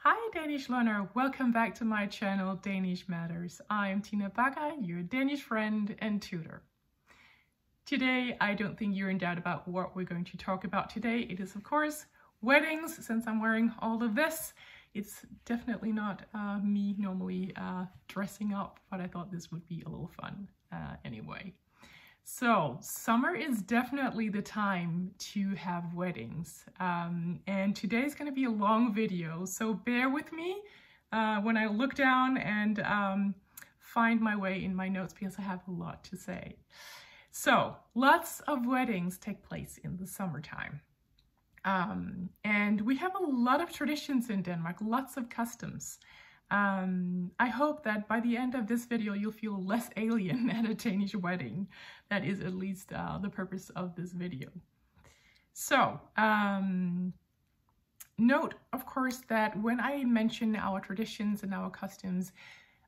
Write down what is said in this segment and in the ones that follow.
Hi Danish learner, welcome back to my channel Danish Matters. I'm Tina Baga, your Danish friend and tutor. Today, I don't think you're in doubt about what we're going to talk about today. It is of course weddings, since I'm wearing all of this. It's definitely not me normally dressing up, but I thought this would be a little fun anyway. So summer is definitely the time to have weddings, and today's going to be a long video, so bear with me when I look down and find my way in my notes because I have a lot to say. So lots of weddings take place in the summertime, and we have a lot of traditions in Denmark, lots of customs. I hope that by the end of this video you'll feel less alien at a Danish wedding. That is at least the purpose of this video. So, note of course that when I mention our traditions and our customs,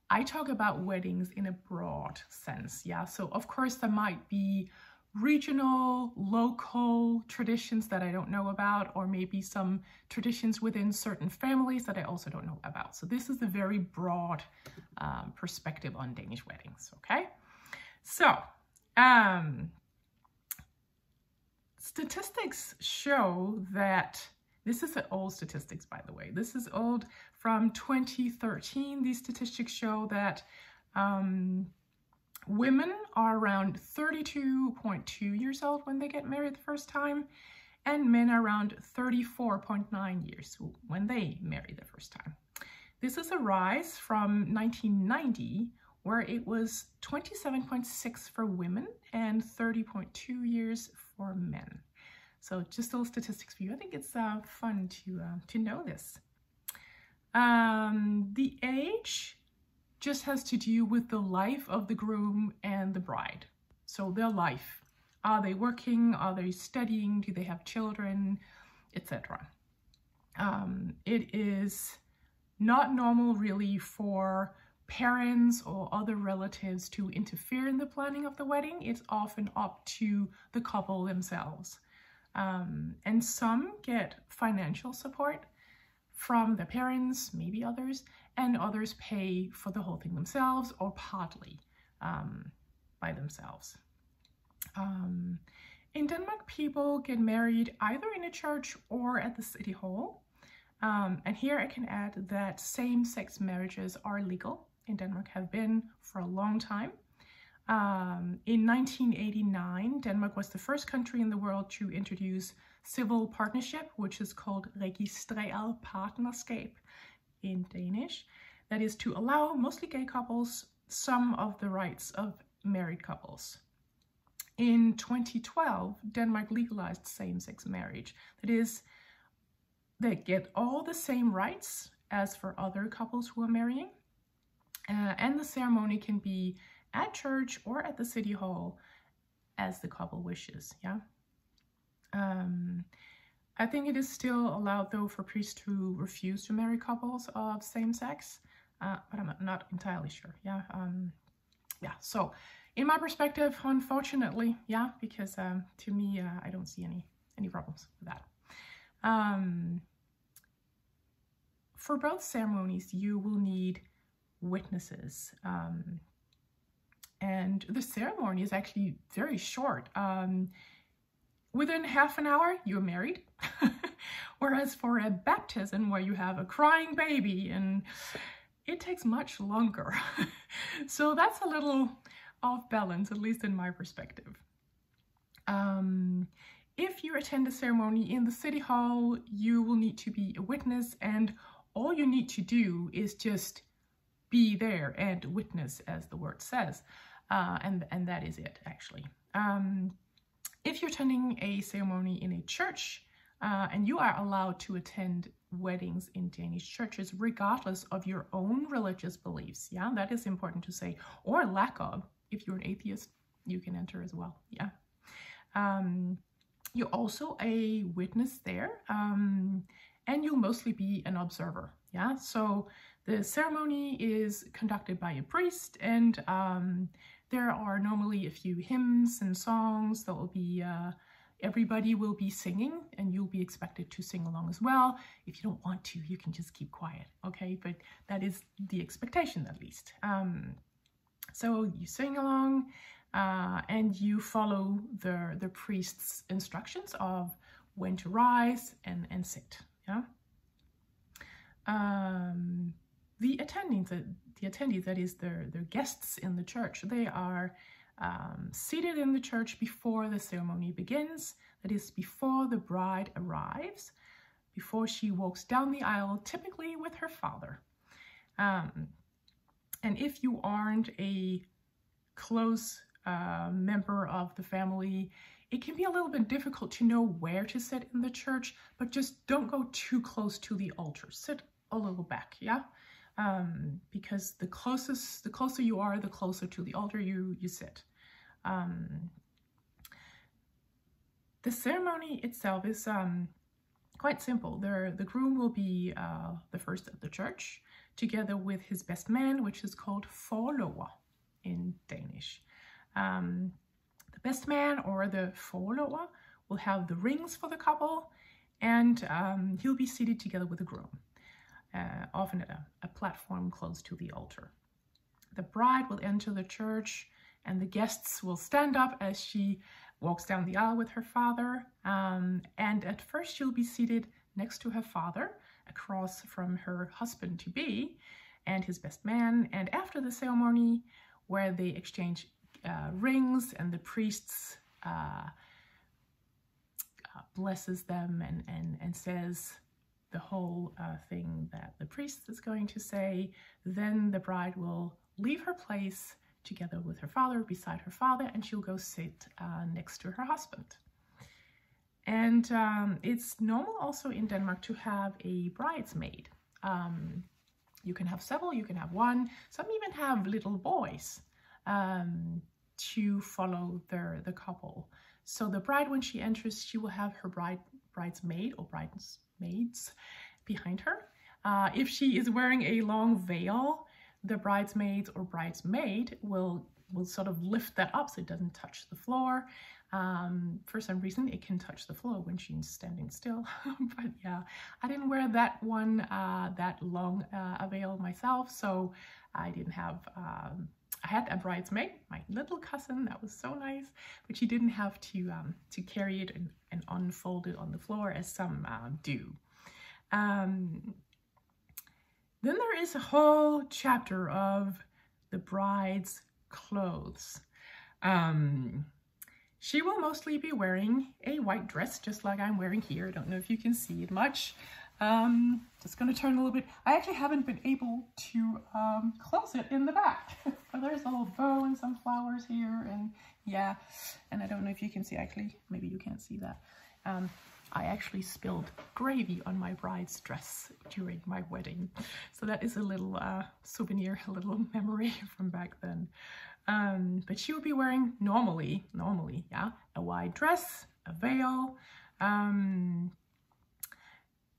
I talk about weddings in a broad sense, yeah? So of course there might be regional, local traditions that I don't know about, or maybe some traditions within certain families that I also don't know about. So this is a very broad perspective on Danish weddings, okay? So, statistics show that, this is old statistics by the way, this is old from 2013. These statistics show that women are around 32.2 years old when they get married the first time, and men are around 34.9 years when they marry the first time. This is a rise from 1990, where it was 27.6 for women and 30.2 years for men. So just little statistics for you. I think it's fun to know this. The age just has to do with the life of the groom and the bride. So their life. Are they working? Are they studying? Do they have children? Etc. It is not normal really for parents or other relatives to interfere in the planning of the wedding. It's often up to the couple themselves. And some get financial support from their parents, maybe others, and others pay for the whole thing themselves or partly by themselves. In Denmark, people get married either in a church or at the city hall. And here I can add that same-sex marriages are legal in Denmark, have been for a long time. In 1989, Denmark was the first country in the world to introduce civil partnership, which is called registreret partnerskab in Danish. That is to allow mostly gay couples some of the rights of married couples. In 2012, Denmark legalized same-sex marriage. That is, they get all the same rights as for other couples who are marrying. And the ceremony can be at church or at the city hall as the couple wishes, yeah? I think it is still allowed though for priests to refuse to marry couples of same sex, but I'm not entirely sure, yeah? Yeah, so in my perspective, unfortunately, yeah, because to me, I don't see any problems with that. For both ceremonies, you will need witnesses. And the ceremony is actually very short. Within half an hour, you're married. Whereas for a baptism where you have a crying baby, and it takes much longer. So that's a little off balance, at least in my perspective. If you attend a ceremony in the city hall, you will need to be a witness, and all you need to do is just be there and witness, as the word says. And that is it, actually. If you're attending a ceremony in a church, and you are allowed to attend weddings in Danish churches regardless of your own religious beliefs, yeah, that is important to say, or lack of. If you're an atheist, you can enter as well, yeah. You're also a witness there, and you'll mostly be an observer, yeah. So the ceremony is conducted by a priest, and there are normally a few hymns and songs. There will be Everybody will be singing and you'll be expected to sing along as well. If you don't want to, you can just keep quiet, okay? But that is the expectation, at least. So you sing along and you follow the priest's instructions of when to rise and sit, yeah? The attendees, that is the guests in the church, they are seated in the church before the ceremony begins, that is before the bride arrives, before she walks down the aisle, typically with her father. And if you aren't a close member of the family, it can be a little bit difficult to know where to sit in the church, but just don't go too close to the altar. Sit a little back, yeah? Because the closer you are, the closer to the altar you sit. The ceremony itself is quite simple. The groom will be the first at the church, together with his best man, which is called forlover in Danish. The best man, or the forlover, will have the rings for the couple, and he'll be seated together with the groom, often at a platform close to the altar. The bride will enter the church, and the guests will stand up as she walks down the aisle with her father. And at first she'll be seated next to her father, across from her husband-to-be and his best man. And after the ceremony, where they exchange rings and the priests blesses them and says the whole thing that the priest is going to say, then the bride will leave her place together with her father, beside her father, and she'll go sit next to her husband. And it's normal also in Denmark to have a bridesmaid. You can have several, you can have one. Some even have little boys to follow the couple. So the bride, when she enters, she will have her bridesmaid or bridesmaids behind her. If she is wearing a long veil, the bridesmaids or bridesmaid will sort of lift that up so it doesn't touch the floor. For some reason, it can touch the floor when she's standing still. But yeah, I didn't wear that one, that long a veil myself, so I didn't have, I had a bridesmaid, my little cousin, that was so nice, but she didn't have to carry it and unfold it on the floor as some do. Then there is a whole chapter of the bride's clothes. She will mostly be wearing a white dress, just like I'm wearing here. I don't know if you can see it much. Just going to turn a little bit. I actually haven't been able to close it in the back. But there's a little bow and some flowers here, and yeah. And I don't know if you can see, actually, maybe you can't see that. I actually spilled gravy on my bride's dress during my wedding. So that is a little souvenir, a little memory from back then. But she will be wearing normally, yeah, a white dress, a veil,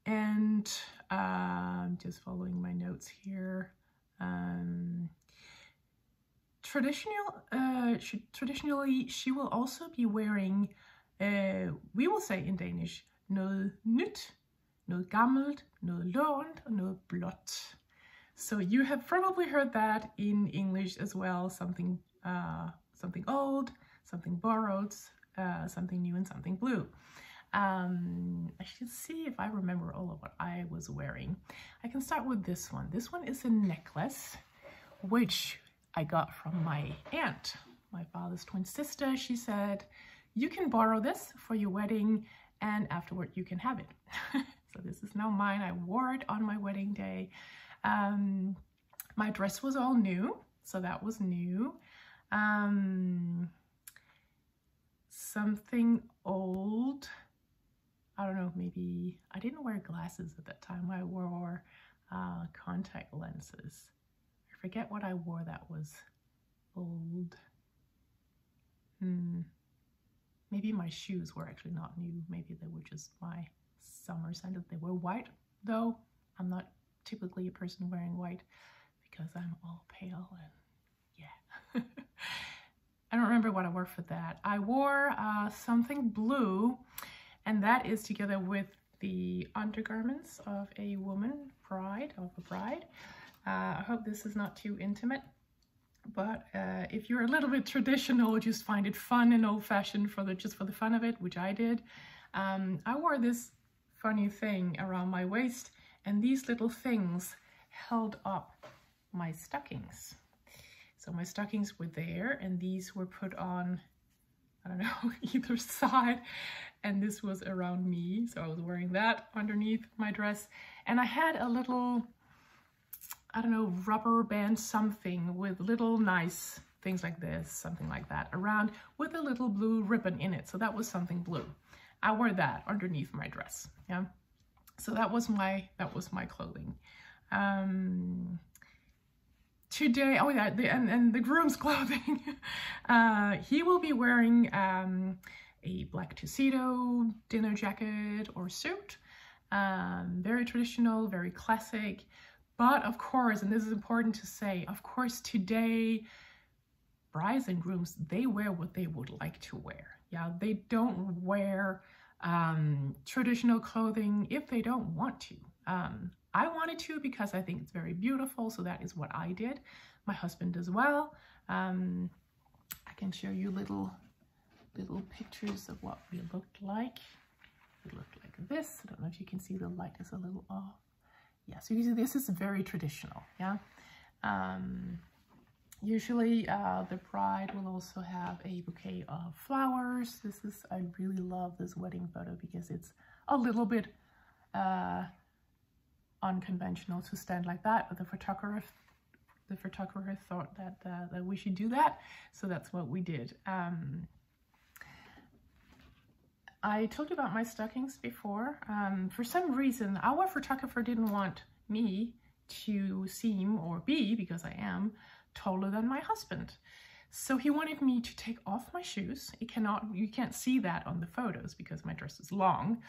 and just following my notes here. Traditionally, she will also be wearing, we will say in Danish, noget nyt, noget gammelt, noget lånt, og noget blåt. So you have probably heard that in English as well, something old, something borrowed, something new, and something blue. I should see if I remember all of what I was wearing. I can start with this one. This one is a necklace, which I got from my aunt, my father's twin sister. She said, you can borrow this for your wedding, and afterward you can have it. So this is now mine. I wore it on my wedding day. My dress was all new, so that was new. Something old, I don't know, maybe, I didn't wear glasses at that time. I wore contact lenses. I forget what I wore that was old. Maybe my shoes were actually not new. Maybe they were just my summer sandals. They were white, though I'm not typically a person wearing white because I'm all pale and yeah. I don't remember what I wore for that. I wore something blue, and that is together with the undergarments of a bride. I hope this is not too intimate, but if you're a little bit traditional, just find it fun and old-fashioned just for the fun of it, which I did. I wore this funny thing around my waist, and these little things held up my stockings. So my stockings were there, and these were put on, I don't know, either side, and this was around me. So I was wearing that underneath my dress, and I had a little, I don't know, rubber band something with little nice things like this, something like that, around with a little blue ribbon in it. So that was something blue. I wore that underneath my dress. Yeah. So that was my clothing. Today, oh yeah, and the groom's clothing. He will be wearing a black tuxedo, dinner jacket or suit. Very traditional, very classic. But of course, and this is important to say, of course, today, brides and grooms, they wear what they would like to wear. Yeah, they don't wear traditional clothing if they don't want to. I wanted to because I think it's very beautiful, so that is what I did. My husband as well. I can show you little pictures of what we looked like. We looked like this. I don't know if you can see, the light is a little off. Yeah, so you can see this is very traditional, yeah. Usually the bride will also have a bouquet of flowers. I really love this wedding photo because it's a little bit unconventional to stand like that, but the photographer thought that we should do that, so that's what we did. I told you about my stockings before. For some reason, our photographer didn't want me to seem or be, because I am, taller than my husband. So he wanted me to take off my shoes. You can't see that on the photos because my dress is long.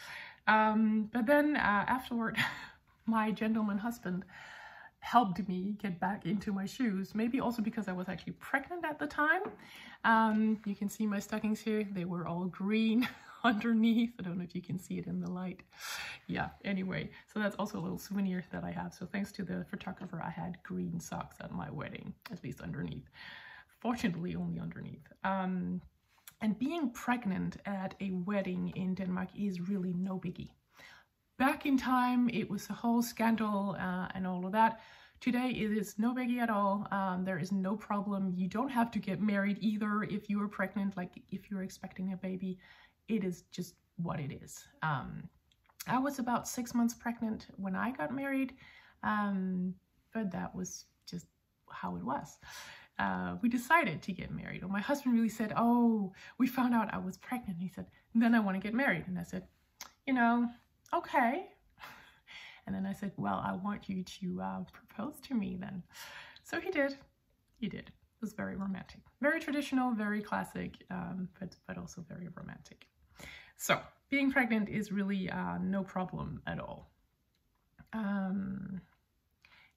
But then afterward, my gentleman husband helped me get back into my shoes, maybe also because I was actually pregnant at the time. You can see my stockings here. They were all green underneath. I don't know if you can see it in the light. Yeah, anyway, so that's also a little souvenir that I have. So thanks to the photographer, I had green socks at my wedding, at least underneath. Fortunately, only underneath. And being pregnant at a wedding in Denmark is really no biggie. Back in time, it was a whole scandal and all of that. Today, it is no biggie at all. There is no problem. You don't have to get married either if you are pregnant, like if you're expecting a baby. It is just what it is. I was about 6 months pregnant when I got married, but that was just how it was. We decided to get married. Well, my husband really said, oh, we found out I was pregnant. He said, then I want to get married. And I said, you know, okay. And then I said, well, I want you to propose to me then. So he did. He did. It was very romantic. Very traditional, very classic, but also very romantic. So being pregnant is really no problem at all.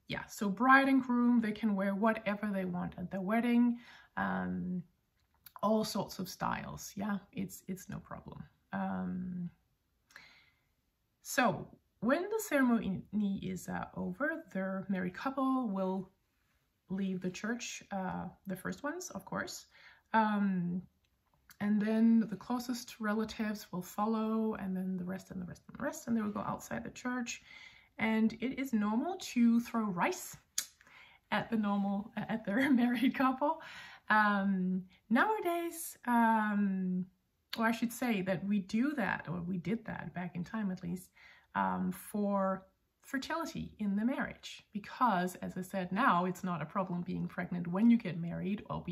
Yeah, so bride and groom, they can wear whatever they want at their wedding. All sorts of styles. Yeah, it's no problem. So when the ceremony is over, the married couple will leave the church, the first ones, of course. And then the closest relatives will follow, and then the rest and the rest and the rest, and they will go outside the church. And it is normal to throw rice at their married couple. Nowadays, or I should say that we do that, or we did that back in time at least, for fertility in the marriage, because as I said, now it's not a problem being pregnant when you get married or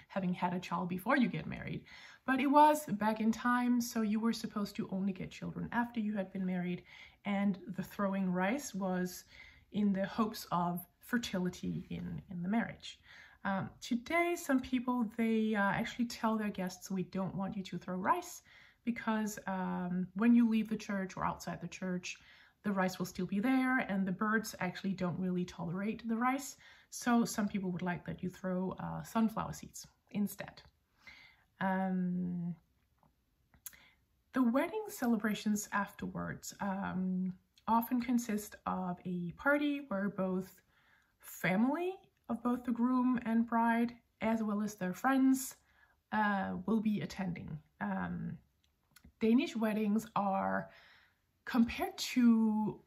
having had a child before you get married, but it was back in time. So you were supposed to only get children after you had been married, and the throwing rice was in the hopes of fertility in the marriage. Today, some people, they actually tell their guests, we don't want you to throw rice, because when you leave the church or outside the church, the rice will still be there, and the birds actually don't really tolerate the rice. So some people would like that you throw sunflower seeds instead. The wedding celebrations afterwards often consist of a party where both family of both the groom and bride, as well as their friends, will be attending. Danish weddings are, compared to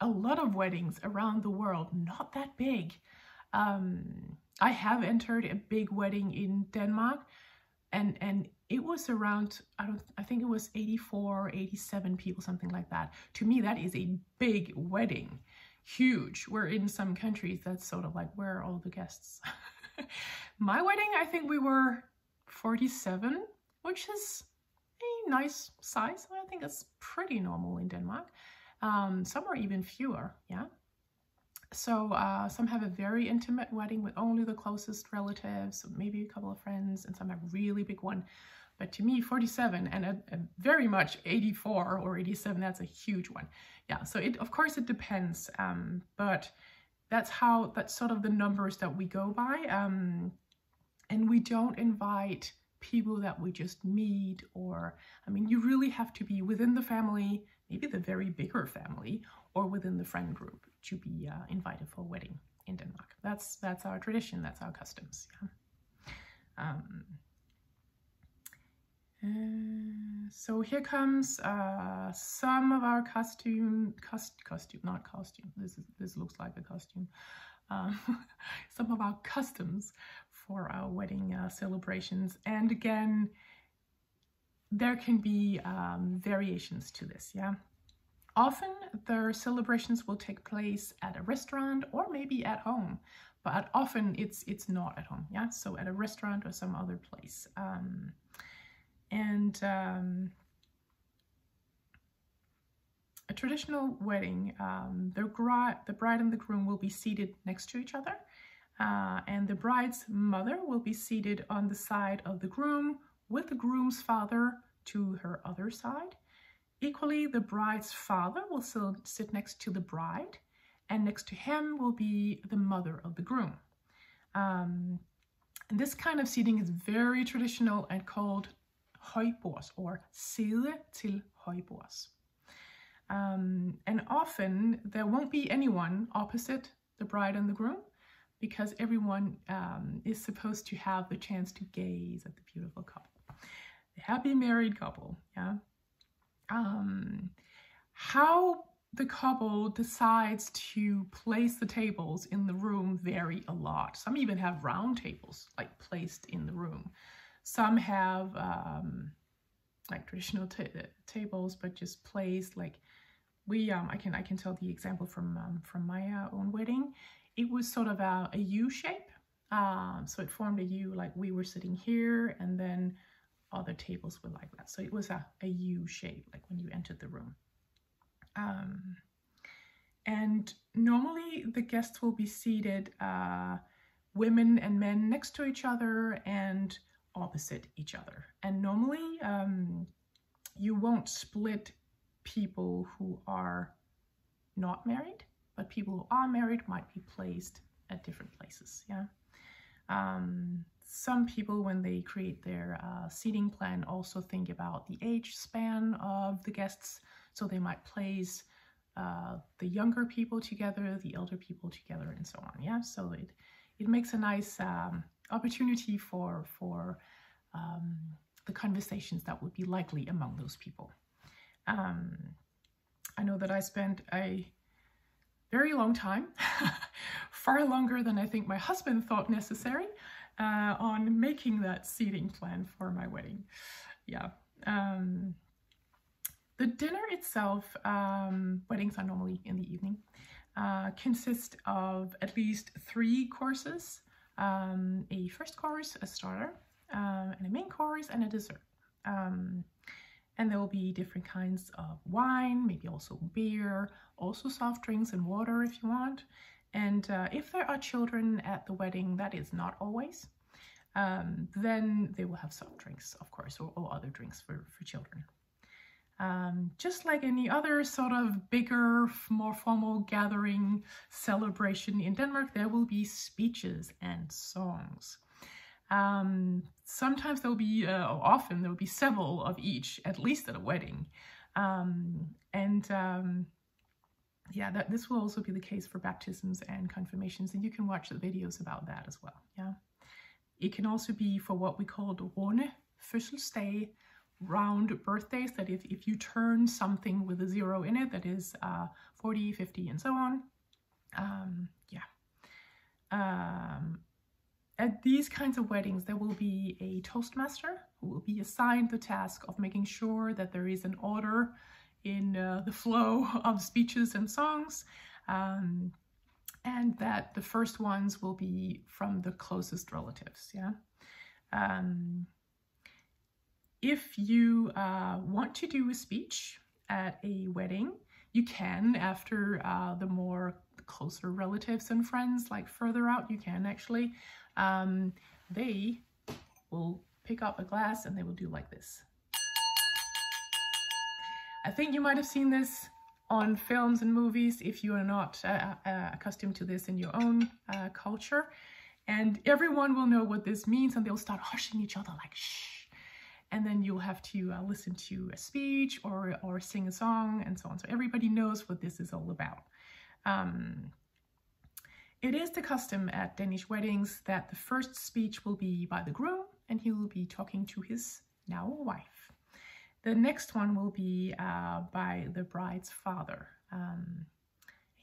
a lot of weddings around the world, not that big. I have entered a big wedding in Denmark, and it was around, I think it was 84, 87 people, something like that. To me, that is a big wedding, huge. Where in some countries, that's sort of like, where are all the guests? My wedding, I think we were 47, which is a nice size. I think that's pretty normal in Denmark. Some are even fewer, yeah. So some have a very intimate wedding with only the closest relatives, maybe a couple of friends, and some have a really big one. But to me, 47 and a very much 84 or 87, that's a huge one. Yeah, so of course it depends, but that's sort of the numbers that we go by. And we don't invite people that we just meet, or, I mean, you really have to be within the family, maybe the very bigger family, or within the friend group to be invited for a wedding in Denmark. That's our tradition, that's our customs. Yeah. So here comes some of our this looks like a costume. Some of our customs for our wedding celebrations. And again, there can be variations to this, yeah. Often their celebrations will take place at a restaurant or maybe at home, but often it's not at home, yeah. So at a restaurant or some other place. A traditional wedding, the bride and the groom will be seated next to each other, and the bride's mother will be seated on the side of the groom with the groom's father to her other side. Equally, the bride's father will sit next to the bride, and next to him will be the mother of the groom. And this kind of seating is very traditional and called højbords, or side til højbords. And often there won't be anyone opposite the bride and the groom, because everyone is supposed to have the chance to gaze at the beautiful couple, the happy married couple. Yeah. How the couple decides to place the tables in the room vary a lot. Some even have round tables like placed in the room. Some have like traditional tables, but just placed like we. I can tell the example from my own wedding. It was sort of a U shape. So it formed a U, like we were sitting here, and then other tables were like that. So it was a U shape, like when you entered the room. And normally the guests will be seated, women and men next to each other and opposite each other. And normally you won't split people who are not married, but people who are married might be placed at different places. Yeah. Some people, when they create their seating plan, also think about the age span of the guests. So they might place the younger people together, the elder people together, and so on. Yeah, so it makes a nice opportunity for the conversations that would be likely among those people. I know that I spent a very long time, far longer than I think my husband thought necessary, on making that seating plan for my wedding. Yeah. The dinner itself, weddings are normally in the evening, consist of at least 3 courses, a first course, a starter, and a main course, and a dessert. And there will be different kinds of wine, maybe also beer, also soft drinks and water if you want. And if there are children at the wedding, that is not always, then they will have soft drinks, of course, or other drinks for children. Just like any other sort of bigger, more formal gathering celebration in Denmark, there will be speeches and songs. Sometimes there'll be, or often there'll be several of each, at least at a wedding. Yeah, this will also be the case for baptisms and confirmations, and you can watch the videos about that as well. Yeah, it can also be for what we call the runde fødselsdag, round birthdays, that if you turn something with a 0 in it, that is 40, 50, and so on. At these kinds of weddings, there will be a toastmaster who will be assigned the task of making sure that there is an order in the flow of speeches and songs, and that the first ones will be from the closest relatives. Yeah. If you want to do a speech at a wedding, you can, after the more closer relatives and friends, like further out, you can actually, they will pick up a glass and they will do like this. I think you might have seen this on films and movies if you are not accustomed to this in your own culture. And everyone will know what this means, and they'll start hushing each other like, shh. And then you'll have to listen to a speech or sing a song and so on. So everybody knows what this is all about. It is the custom at Danish weddings that the first speech will be by the groom, and he will be talking to his now wife. The next one will be by the bride's father.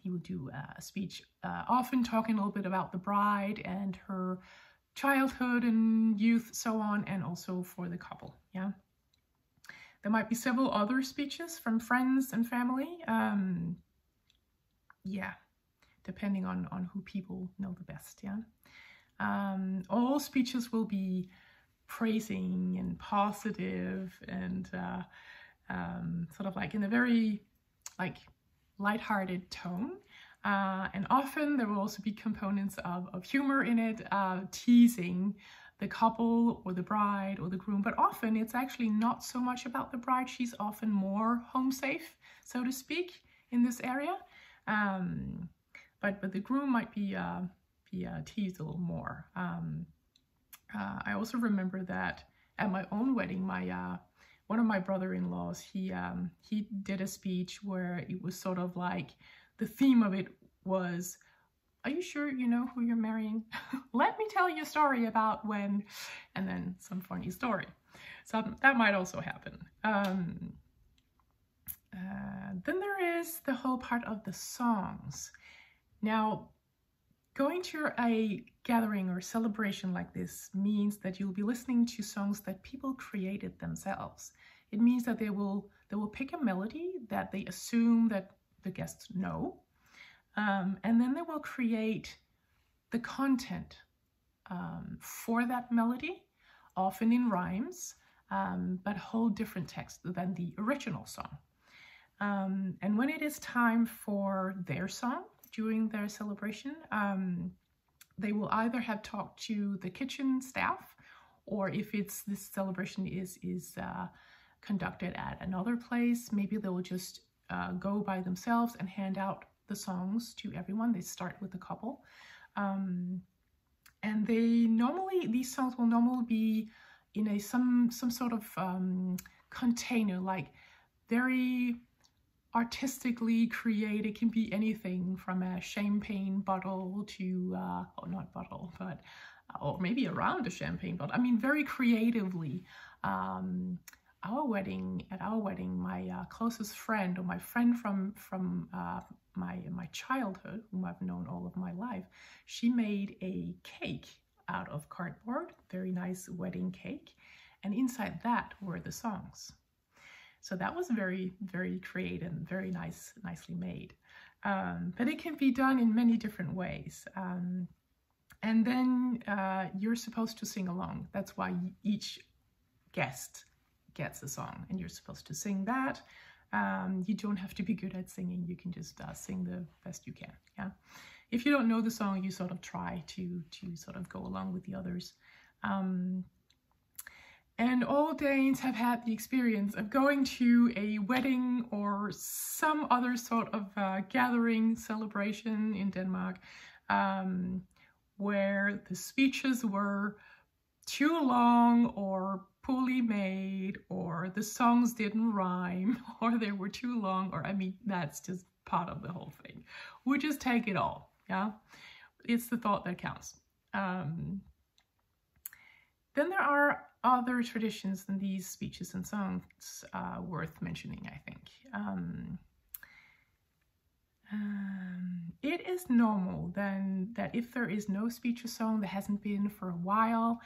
He will do a speech, often talking a little bit about the bride and her childhood and youth, so on, and also for the couple. Yeah, there might be several other speeches from friends and family. Yeah, depending on who people know the best. Yeah, all speeches will be praising and positive and sort of like in a very like lighthearted tone. And often there will also be components of humor in it, teasing the couple or the bride or the groom. But often it's actually not so much about the bride. She's often more home safe, so to speak, in this area. But the groom might be teased a little more. I also remember that at my own wedding, one of my brother-in-laws, he did a speech where it was sort of like, the theme of it was, are you sure you know who you're marrying? Let me tell you a story about when, and then some funny story. So that might also happen. Then there is the whole part of the songs. Now, going to a gathering or celebration like this means that you'll be listening to songs that people created themselves. It means that they will pick a melody that they assume that the guests know, and then they will create the content for that melody, often in rhymes, but whole different text than the original song. And when it is time for their song during their celebration, they will either have talked to the kitchen staff, or if it's this celebration is conducted at another place, maybe they will just go by themselves and hand out the songs to everyone. They start with the couple. And these songs will normally be in some sort of container, like very artistically created. It can be anything from a champagne bottle to, not bottle, but, or maybe around a champagne bottle. I mean, very creatively. At our wedding, my closest friend, or my friend from my childhood, whom I've known all of my life, she made a cake out of cardboard, very nice wedding cake, and inside that were the songs. So that was very, very creative and very nicely made. But it can be done in many different ways. And then you're supposed to sing along. That's why each guest gets a song, and you're supposed to sing that. You don't have to be good at singing. You can just sing the best you can. Yeah. If you don't know the song, you sort of try to sort of go along with the others. And all Danes have had the experience of going to a wedding or some other sort of gathering celebration in Denmark, where the speeches were too long or poorly made, or the songs didn't rhyme, or they were too long, or I mean, that's just part of the whole thing. We just take it all, yeah? It's the thought that counts. Then there are other traditions than these speeches and songs worth mentioning, I think. It is normal then that if there is no speech or song, that hasn't been for a while,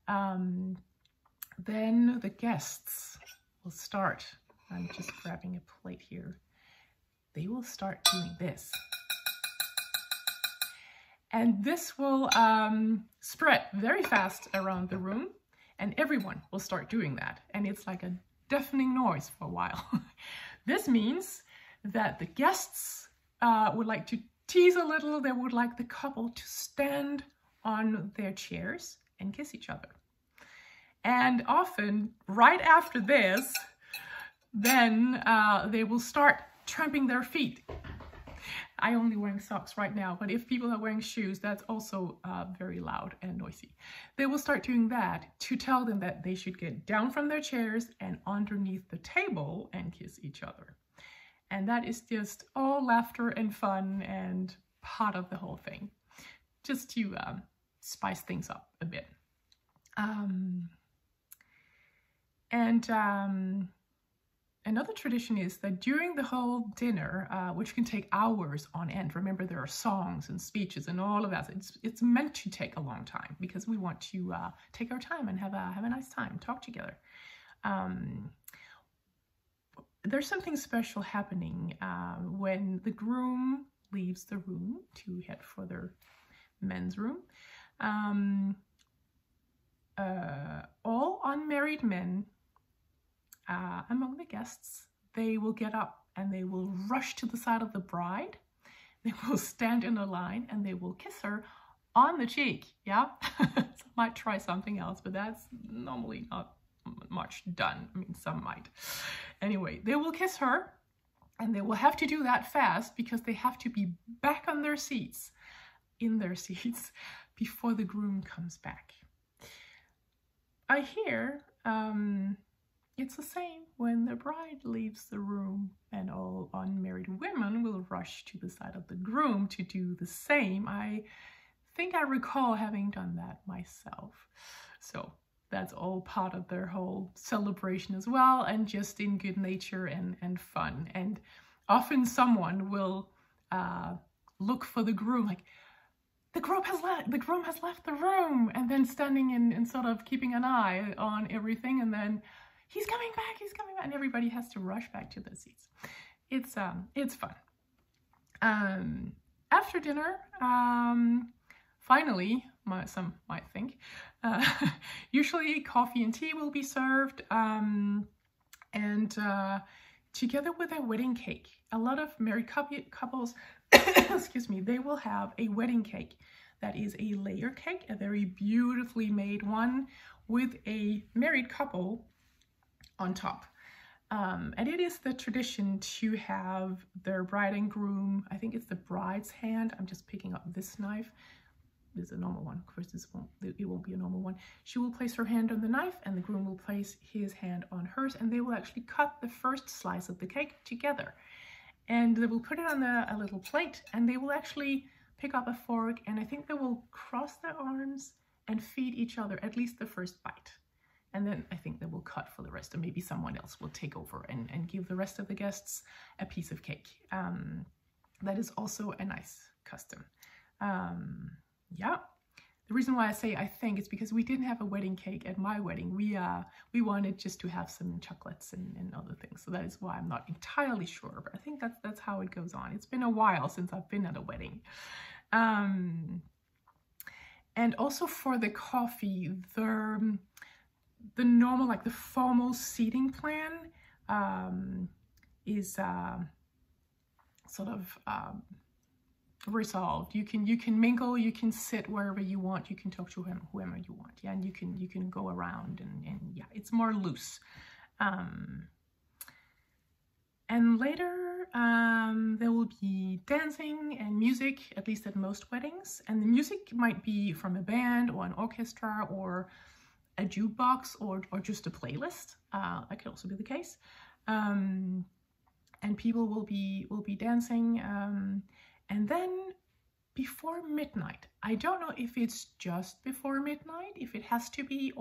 then the guests will start. I'm just grabbing a plate here. They will start doing this. And this will spread very fast around the room, and everyone will start doing that. And it's like a deafening noise for a while. This means that the guests would like to tease a little. They would like the couple to stand on their chairs and kiss each other. And often, right after this, then they will start tramping their feet. I only wearing socks right now, but if people are wearing shoes, that's also very loud and noisy. They will start doing that to tell them that they should get down from their chairs and underneath the table and kiss each other. And that is just all laughter and fun and part of the whole thing, just to spice things up a bit. Another tradition is that during the whole dinner, which can take hours on end, remember there are songs and speeches and all of that. It's meant to take a long time because we want to take our time and have a nice time, talk together. There's something special happening when the groom leaves the room to head for their men's room. All unmarried men among the guests, they will get up and they will rush to the side of the bride. They will stand in a line and they will kiss her on the cheek. Yeah, some might try something else, but that's normally not much done. I mean, some might. Anyway, they will kiss her, and they will have to do that fast because they have to be back on their seats, in their seats, before the groom comes back. I hear it's the same when the bride leaves the room, and all unmarried women will rush to the side of the groom to do the same. I think I recall having done that myself. So that's all part of their whole celebration as well, and just in good nature and fun. And often someone will look for the groom, like, the groom has left the room, and then standing and sort of keeping an eye on everything, and then he's coming back, and everybody has to rush back to their seats. It's fun. After dinner, finally, some might think, usually coffee and tea will be served, and together with a wedding cake. A lot of married couples, excuse me, they will have a wedding cake that is a layer cake, a very beautifully made one with a married couple on top. And it is the tradition to have their bride and groom, I think it's the bride's hand. I'm just picking up this knife. This is a normal one. Of course, it won't be a normal one. She will place her hand on the knife, and the groom will place his hand on hers, and they will actually cut the first slice of the cake together. And they will put it on a little plate, and they will actually pick up a fork, and I think they will cross their arms and feed each other at least the first bite. And then I think they will cut for the rest, or maybe someone else will take over and give the rest of the guests a piece of cake. That is also a nice custom. Yeah, the reason why I say I think is because we didn't have a wedding cake at my wedding. We wanted just to have some chocolates and other things. So that is why I'm not entirely sure, but I think that's how it goes on. It's been a while since I've been at a wedding. And also for the coffee, the normal, like the formal seating plan is sort of resolved. You can mingle, you can sit wherever you want, you can talk to whoever you want, yeah, and you can go around and yeah, it's more loose. And later there will be dancing and music, at least at most weddings, and the music might be from a band or an orchestra or a jukebox or just a playlist. That could also be the case. And people will be dancing. And then before midnight, I don't know if it's just before midnight, if it has to be,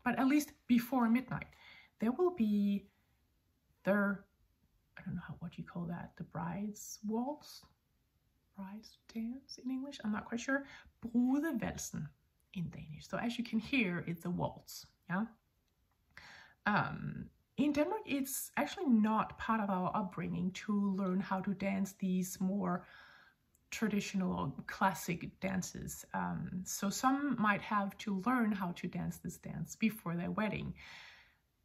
but at least before midnight, there will be I don't know what you call that, the bride's waltz, bride's dance in English, I'm not quite sure. Brudevalsen in Danish. So as you can hear, it's a waltz, yeah? In Denmark, it's actually not part of our upbringing to learn how to dance these more traditional or classic dances. So some might have to learn how to dance this dance before their wedding.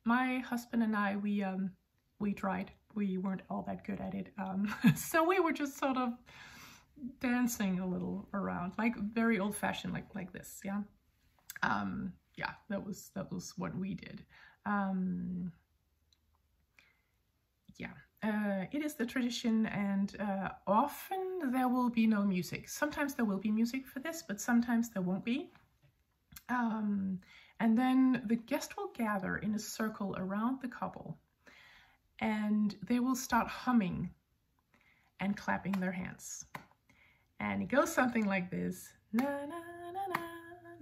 My husband and I, we tried. We weren't all that good at it. So we were just sort of dancing a little around, like very old-fashioned, like this, yeah. Yeah, that was what we did. Yeah, it is the tradition, and often there will be no music. Sometimes there will be music for this, but sometimes there won't be. And then the guest will gather in a circle around the couple, and they will start humming and clapping their hands. And it goes something like this. Na na na na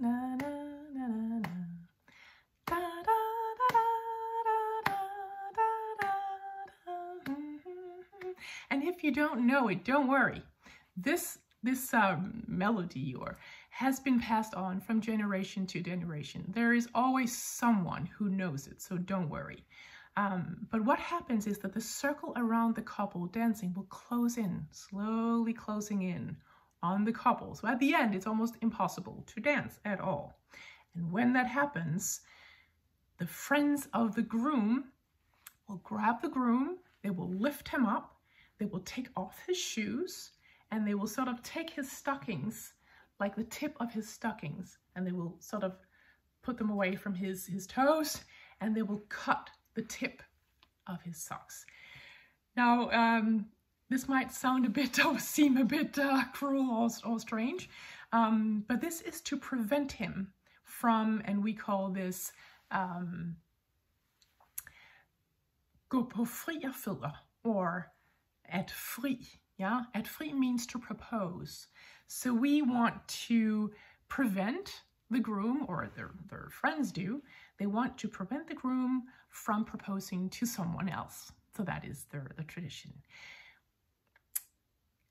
na na na na na. Da da da da da da da. And if you don't know it, don't worry. This melody has been passed on from generation to generation. There is always someone who knows it, so don't worry. But what happens is that the circle around the couple dancing will close in, slowly closing in on the couple. So at the end, it's almost impossible to dance at all. And when that happens, the friends of the groom will grab the groom, they will lift him up, they will take off his shoes, and they will sort of take his stockings, like the tip of his stockings, and they will sort of put them away from his toes, and they will cut the tip of his socks. Now, this might sound a bit or seem a bit cruel or strange, but this is to prevent him from, and we call this gå på frierfødder, or at fri. Yeah, at fri means to propose. So we want to prevent the groom, or their friends do, they want to prevent the groom from proposing to someone else. So that is the tradition.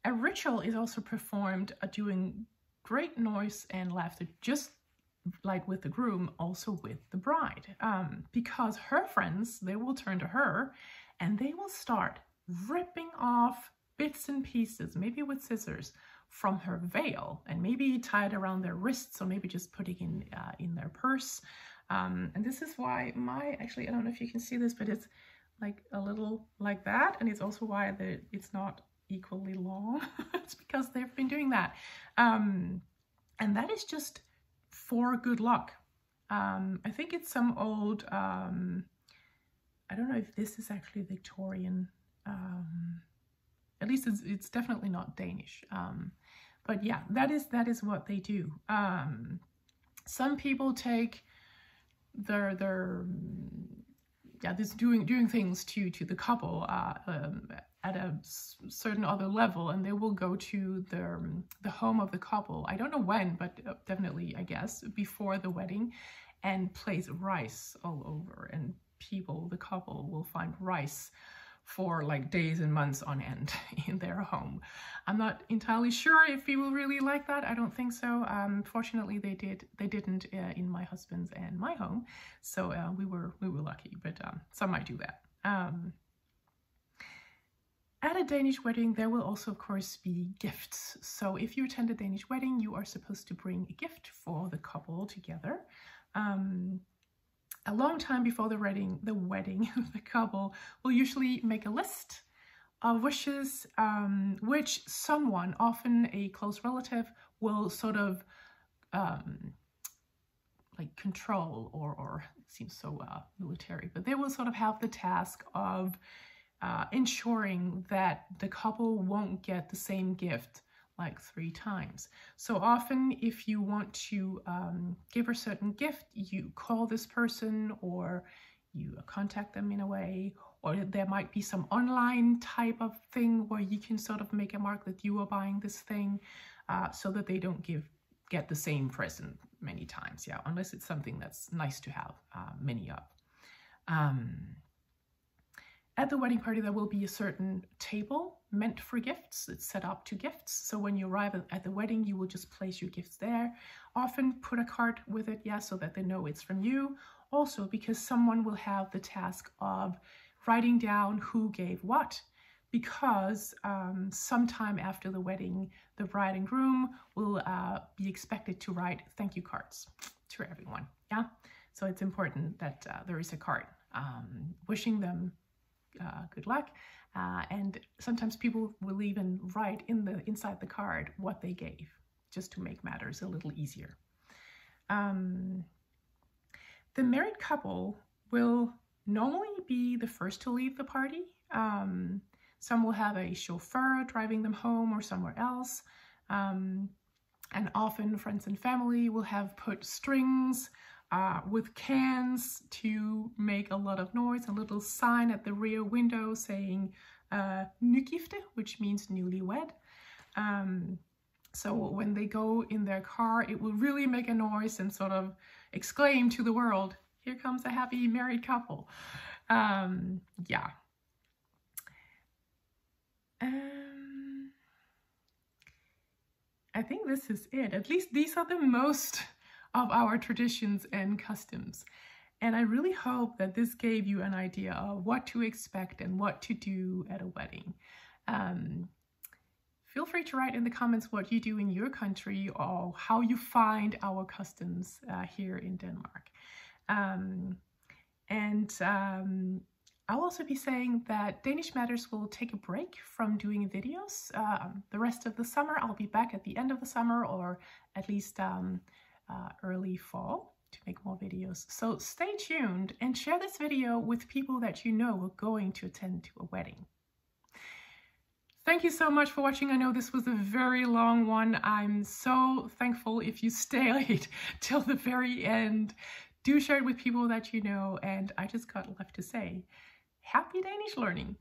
A ritual is also performed doing great noise and laughter, just like with the groom, also with the bride. Because her friends, they will turn to her and they will start ripping off bits and pieces, maybe with scissors, from her veil, and maybe tied around their wrists, or maybe just putting in their purse. And this is why actually, I don't know if you can see this, but it's like a little like that, and it's also why it's not equally long. It's because they've been doing that. And that is just for good luck. I think it's some old, I don't know if this is actually Victorian, at least it's definitely not Danish. But yeah, that is what they do. Some people take this doing things to the couple at a certain other level, and they will go to the home of the couple. I don't know when, but definitely, I guess, before the wedding, and place rice all over, and the couple will find rice for like days and months on end in their home. I'm not entirely sure if people really like that. I don't think so. Fortunately, they didn't in my husband's and my home, so we were lucky. But some might do that. At a Danish wedding, there will also, of course, be gifts. So if you attend a Danish wedding, you are supposed to bring a gift for the couple together. A long time before the wedding, the couple will usually make a list of wishes, which someone, often a close relative, will sort of like control, or it seems so military, but they will sort of have the task of ensuring that the couple won't get the same gift like 3 times. So often if you want to give a certain gift, you call this person or you contact them in a way, or there might be some online type of thing where you can sort of make a mark that you are buying this thing so that they don't get the same present many times, yeah, unless it's something that's nice to have many of. At the wedding party, there will be a certain table meant for gifts. It's set up to gifts. So when you arrive at the wedding, you will just place your gifts there. Often put a card with it, yeah, so that they know it's from you. Also, because someone will have the task of writing down who gave what, because sometime after the wedding, the bride and groom will be expected to write thank you cards to everyone, yeah? So it's important that there is a card wishing them good luck, and sometimes people will even write inside the card what they gave, just to make matters a little easier. The married couple will normally be the first to leave the party. Some will have a chauffeur driving them home or somewhere else, and often friends and family will have put strings with cans to make a lot of noise, a little sign at the rear window saying nygifte, which means newlywed. So when they go in their car, it will really make a noise and sort of exclaim to the world, here comes a happy married couple. Yeah. I think this is it. At least these are the most of our traditions and customs. And I really hope that this gave you an idea of what to expect and what to do at a wedding. Feel free to write in the comments what you do in your country or how you find our customs here in Denmark. I'll also be saying that Danish Matters will take a break from doing videos. The rest of the summer, I'll be back at the end of the summer or at least early fall to make more videos. So stay tuned and share this video with people that you know are going to attend to a wedding. Thank you so much for watching. I know this was a very long one. I'm so thankful if you stayed till the very end. Do share it with people that you know, and I just got left to say, happy Danish learning!